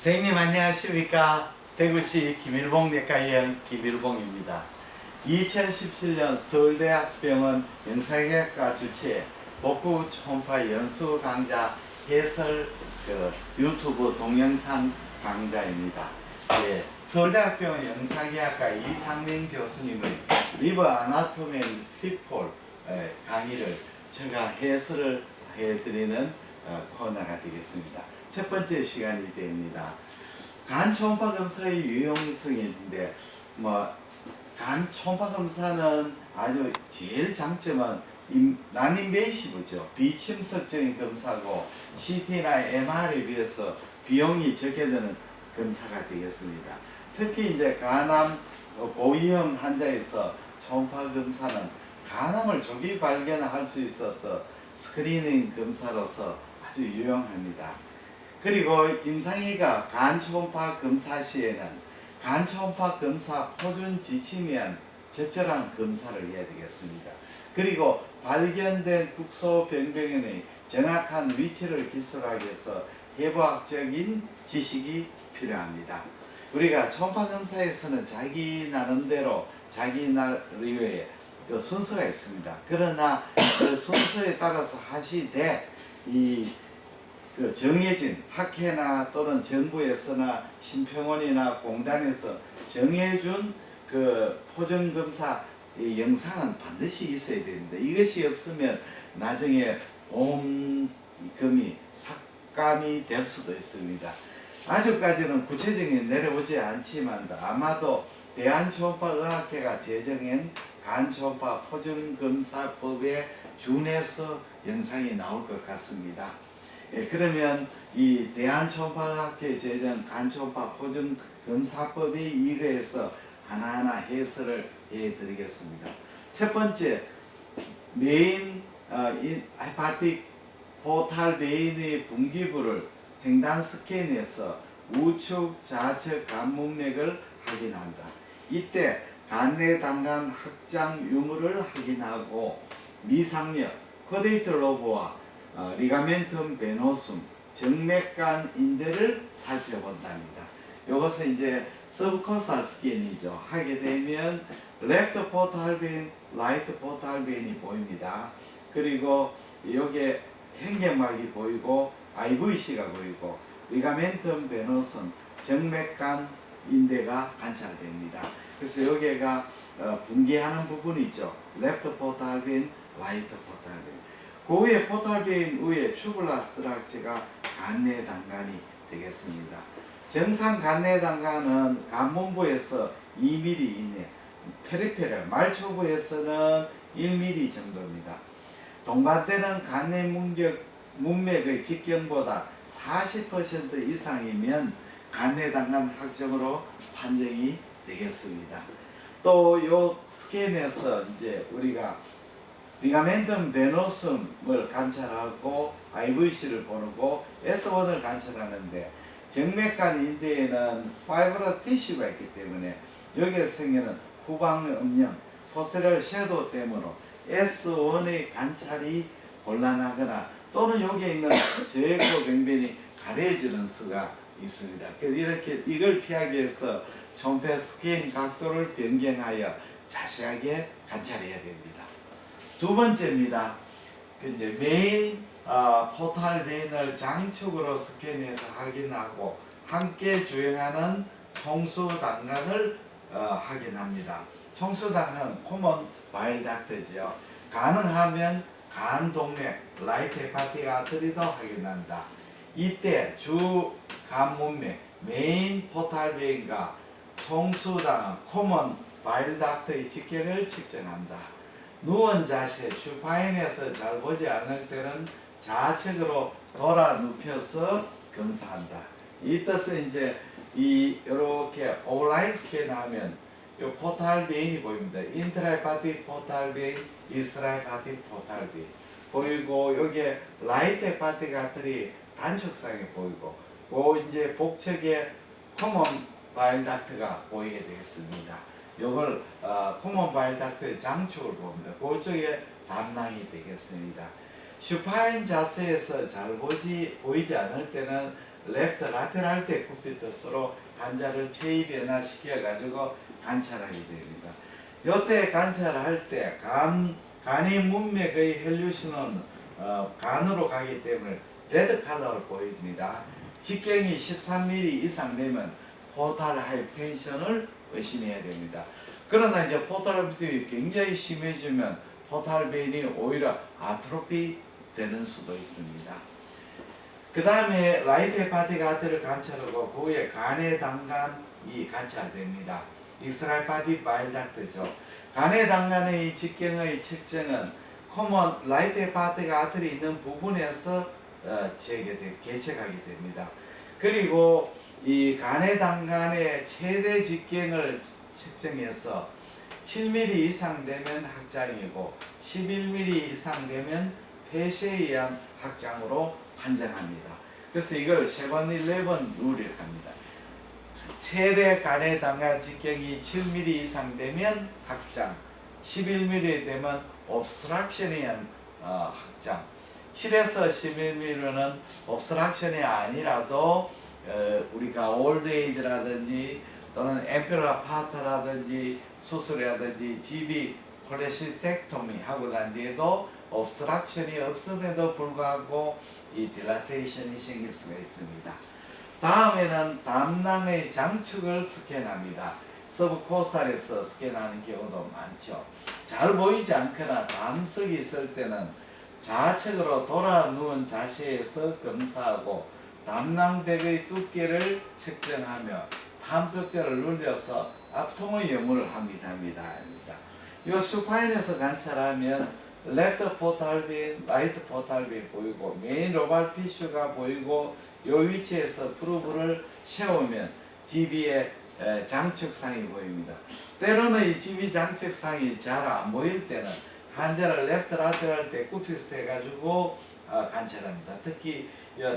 선생님 안녕하십니까. 대구시 김일봉 내과의원 김일봉입니다. 2017년 서울대학병원 영상의학과 주최 복부 초음파 연수 강좌 해설 유튜브 동영상 강좌입니다. 예, 서울대학병원 영상의학과 이상민 교수님의 리버 아나토미 앤 피폴 강의를 제가 해설을 해드리는 코너가 되겠습니다. 첫 번째 시간이 됩니다. 간 초음파 검사의 유용성인데, 간 초음파 검사는 아주 제일 장점은 난인베이시브죠. 비침습적인 검사고 CT나 MR에 비해서 비용이 적게 드는 검사가 되겠습니다. 특히 이제 간암 고위험 환자에서 초음파 검사는 간암을 조기 발견할 수 있어서 스크리닝 검사로서 아주 유용합니다. 그리고 임상의가 간 초음파 검사 시에는 간 초음파 검사 표준 지침에 의한 적절한 검사를 해야 되겠습니다. 그리고 발견된 국소 병변의 정확한 위치를 기술하기 위해서 해부학적인 지식이 필요합니다. 우리가 초음파 검사에서는 자기 나름대로 자기 나름의 그 순서가 있습니다. 그러나 그 순서에 따라서 하시되 그 정해진 학회나 또는 정부에서나 심평원이나 공단에서 정해준 그 포정검사 영상은 반드시 있어야 됩니다. 이것이 없으면 나중에 보험금이 삭감이 될 수도 있습니다. 아직까지는 구체적인 내려오지 않지만 아마도 대한초음파의학회가 제정한 간초음파 포정검사법에 준해서 영상이 나올 것 같습니다. 예, 그러면 이 대한초음파학회 제정 간초음파 포정검사법에 의거해서 하나하나 해설을 해드리겠습니다. 첫 번째, 메인 헤파틱 포탈 베인의 분기부를 횡단 스캔해서 우측 좌측 간 문맥을 확인한다. 이때 간내 단간 확장 유무를 확인하고 미상력, 쿼데이터 로브와 리가멘텀 베노숨, 정맥간 인대를 살펴본답니다. 이것은 이제 서브코스탈 스캔이죠. 하게 되면 레프트 포탈 베인, 라이트 포탈 베인이 보입니다. 그리고 여기에 횡격막이 보이고 IVC가 보이고 리가멘텀 베노숨, 정맥간 인대가 관찰됩니다. 그래서 여기가 분기하는 부분이 있죠. 레프트 포탈 베인, 라이트 포탈 베인. 그 위에 포탈베인 위에 튜블라 스트럭처가 간내 단간이 되겠습니다. 정상 간내 단간은 간문부에서 2mm 이내, 페리페럴 말초부에서는 1mm 정도입니다. 동반되는 간내 문맥의 직경보다 40% 이상이면 간내 단간 확정으로 판정이 되겠습니다. 또 요 스캔에서 이제 우리가 리가멘텀 베노숨을 관찰하고 IVC를 보고 S1을 관찰하는데 정맥간 인대에는 파이브러 티슈가 있기 때문에 여기에 생기는 후방 음영, 포스테리얼 섀도우 때문에 S1의 관찰이 곤란하거나 또는 여기에 있는 저해코 병변이 가려지는 수가 있습니다. 그래서 이렇게 이걸 피하기 위해서 초음파 스캔 각도를 변경하여 자세하게 관찰해야 됩니다. 두 번째입니다. 이제 메인 포탈 베인을 장축으로 스캔해서 확인하고 함께 주행하는 총수 단간을 확인합니다. 총수 단간은 코먼 바일 닥터죠. 가능하면 간 동맥, 라이트 헤파틱 아터리도 확인한다. 이때 주 간 문맥, 메인 포탈 베인과 총수 단간, 코먼 바일 닥터의 직경을 측정한다. 누운 자세, 슈파인에서 잘 보지 않을 때는 좌측으로 돌아 눕혀서 검사한다. 이 뜻은 이제 이렇게 오라인 스캔하면 요 포탈 베인이 보입니다. 인트라헤파틱 포탈 베인, 이스트라헤파틱 포탈 베인 보이고 여기에 라이트 헤파틱 아터리 단축상에 보이고 그 이제 복측에 코먼 바일 닥트가 보이게 되겠습니다. 이걸 코먼 바일 닥트의 장축을 봅니다. 그쪽에 담낭이 되겠습니다. 슈파인 자세에서 잘 보이지 않을 때는 레프트 라테랄 데쿠피투스로 환자를 체위 변화시켜 가지고 관찰하게 됩니다. 이때 관찰할 때 간의 문맥의 혈류신호는 간으로 가기 때문에 레드 컬러를 보입니다. 직경이 13mm 이상 되면 포탈 하이텐션을 의심해야 됩니다. 그러나 이제 포탈 하이텐션이 굉장히 심해지면 포탈 베인이 오히려 아트로피 되는 수도 있습니다. 그 다음에 라이트 헤파틱 아트를 관찰하고 그 후에 간의 당간이 관찰됩니다. 익스트라헤파틱 바일 닥트죠. 간의 당간의 직경의 측정은 코먼 라이트 헤파틱 아트리 있는 부분에서 개척하게 됩니다. 그리고 이 간의 당간의 최대 직경을 측정해서 7mm 이상 되면 확장이고 11mm 이상 되면 폐쇄에 의한 확장으로 판정합니다. 그래서 이걸 7-11 룰이라고 합니다. 최대 간의 당간 직경이 7mm 이상 되면 확장, 11mm 되면 obstruction에 의한 확장, 7에서 11mm는 obstruction이 아니라도 우리가 올드에이지라든지 또는 엠피럴 파트라든지 수술이라든지 GB 콜레시스텍토미 하고 난 뒤에도 obstruction이 없음에도 불구하고 이 딜라테이션이 생길 수가 있습니다. 다음에는 담낭의 장축을 스캔합니다. 서브코스탈에서 스캔하는 경우도 많죠. 잘 보이지 않거나 담석이 있을 때는 좌측으로 돌아 누운 자세에서 검사하고 담낭백의 두께를 측정하며 탐석대를 눌려서 앞통의 여물을 합니다. 이 수파인에서 관찰하면 레프트 포탈빈, 라이트 포탈빈 보이고 메인 로발 피슈가 보이고 이 위치에서 프루브를 세우면 GB의 장축상이 보입니다. 때로는 이 GB 장축상이 잘 안 보일 때는 환자를 레프트 라테럴 데쿠피투스 해가지고 관찰합니다. 특히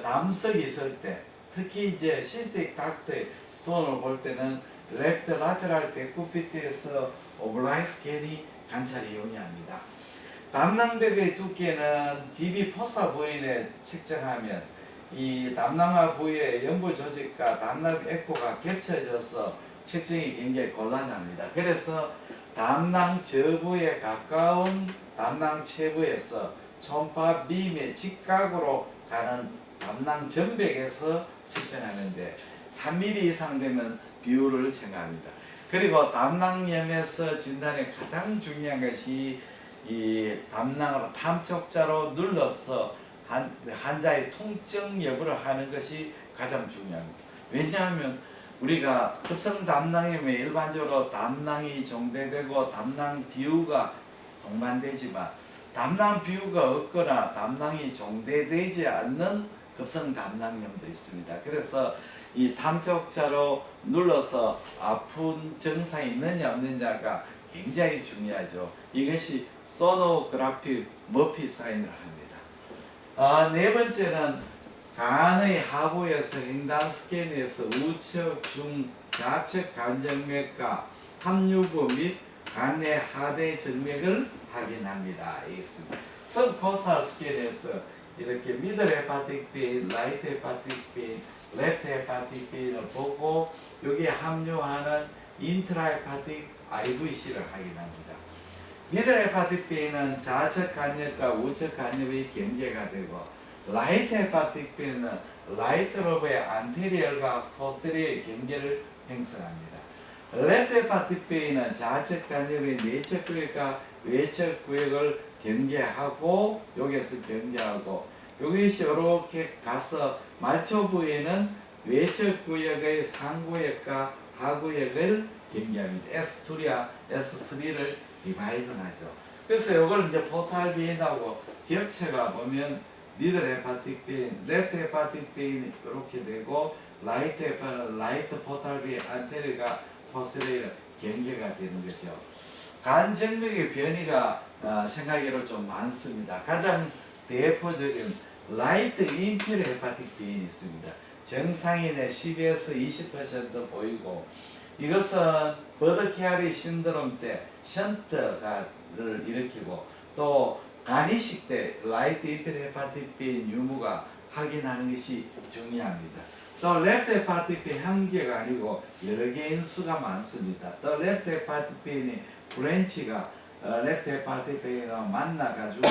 담석이 있을 때, 특히 이제 시스틱 닥트 스톤을 볼 때는 레프트 라테럴 데쿠피투스에서 오블라이크 스캔이 관찰이 용이합니다. 담낭백의 두께는 GB 포사 부위에 측정하면 이 담낭화 부위의 연부 조직과 담낭 에코가 겹쳐져서 측정이 굉장히 곤란합니다. 그래서 담낭 저부에 가까운 담낭 체부에서 초음파 빔의 직각으로 가는 담낭 전백에서 측정하는데 3mm 이상 되면 비율을 생각합니다. 그리고 담낭염에서 진단에 가장 중요한 것이 이 담낭으로 탐촉자로 눌러서 환자의 통증 여부를 하는 것이 가장 중요합니다. 왜냐하면 우리가 급성 담낭염에 일반적으로 담낭이 정대되고 담낭 비유가 동반되지만 담낭 비유가 없거나 담낭이 정대되지 않는 급성 담낭염도 있습니다. 그래서 이 탐촉자로 눌러서 아픈 증상이 있느냐 없느냐가 굉장히 중요하죠. 이것이 소노그래피 머피 사인을 합니다. 네 번째는 간의 하부에서 횡단 스캔에서 우측, 중, 좌측 간정맥과 합류부 및 간내 하대 정맥을 확인합니다. 이겠습니다. 서브코스탈 스캔에서 이렇게 미들 헤파틱 베인, 라이트 헤파틱 베인, 레프트 헤파틱 베인을 보고 여기에 합류하는 인트라 헤파틱 IVC를 확인합니다. 미들 헤파틱 베인은 좌측 간엽과 우측 간엽의 경계가 되고 라이트 헤파틱 베인은 라이트 로브의 안테리얼과 포스테리어의 경계를 형성합니다. 레프트 헤파틱 베인은 좌측 간엽의 내측 구역과 외측 구역을 경계하고 여기에서 경계하고 여기서 이렇게 가서 말초 부위에는 외측 구역의 상구역과 하구역을 경계합니다. S2와 S3를 디바이드하죠. 그래서 이걸 이제 포탈 베인하고 겹쳐가 보면 미들 헤파틱 베인, 레프트 헤파틱 베인이 이렇게 되고 라이트 포탈 베인 안테리어가 포스테리어 경계가 되는 거죠. 간 정맥의 변이가 생각외로 좀 많습니다. 가장 대표적인 라이트 인피럴 헤파틱 베인이 있습니다. 정상인의 10에서 20% 보이고 이것은 버드케아리 신드롬 때 션트를 일으키고 또 간이식 때 라이트 인피럴 헤파틱 베인 유무가 확인하는 것이 중요합니다. 또 레프트 헤파티페인 한 개가 아니고 여러 개의 수가 많습니다. 또 레프트 헤파티페인이 브랜치가 레프트 헤파티페인과 만나가지고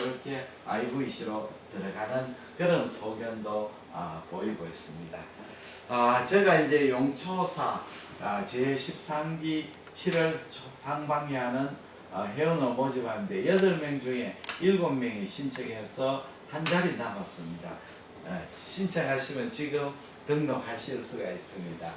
이렇게 IVC로 들어가는 그런 소견도 보이고 있습니다. 제가 이제 용초사 제13기 7월 상반기에 하는 회원을 모집하는데 8명 중에 7명이 신청해서 한 자리 남았습니다. 신청하시면 지금 등록하실 수가 있습니다.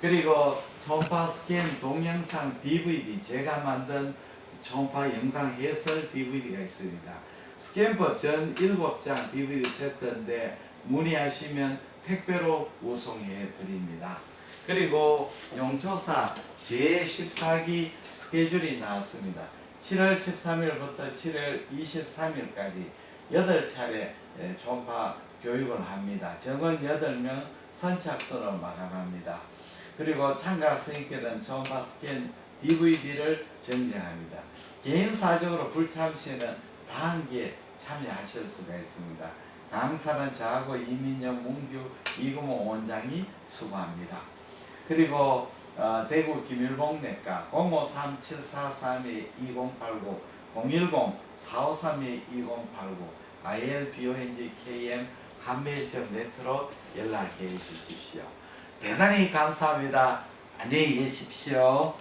그리고 초음파 스캔 동영상 DVD 제가 만든 초음파 영상 해설 DVD가 있습니다. 스캔법 전 7장 DVD 세트인데 문의하시면 택배로 우송해 드립니다. 그리고 용초사 제14기 스케줄이 나왔습니다. 7월 13일부터 7월 23일까지 8차례 초음파 교육을 합니다. 정원 8명 선착순으로 마감합니다. 그리고 참가 선생님께는 초음파 스캔 DVD를 전송합니다. 개인사적으로 불참 시에는 다한기에 참여하실 수가 있습니다. 강사는 저하고 이민영, 문규, 이금호 원장이 수고합니다. 그리고 대구 김일봉내과 053-743-2089 010-453-2089 ILBONG-KM 한매일점네트로 연락해 주십시오. 대단히 감사합니다. 안녕히 계십시오.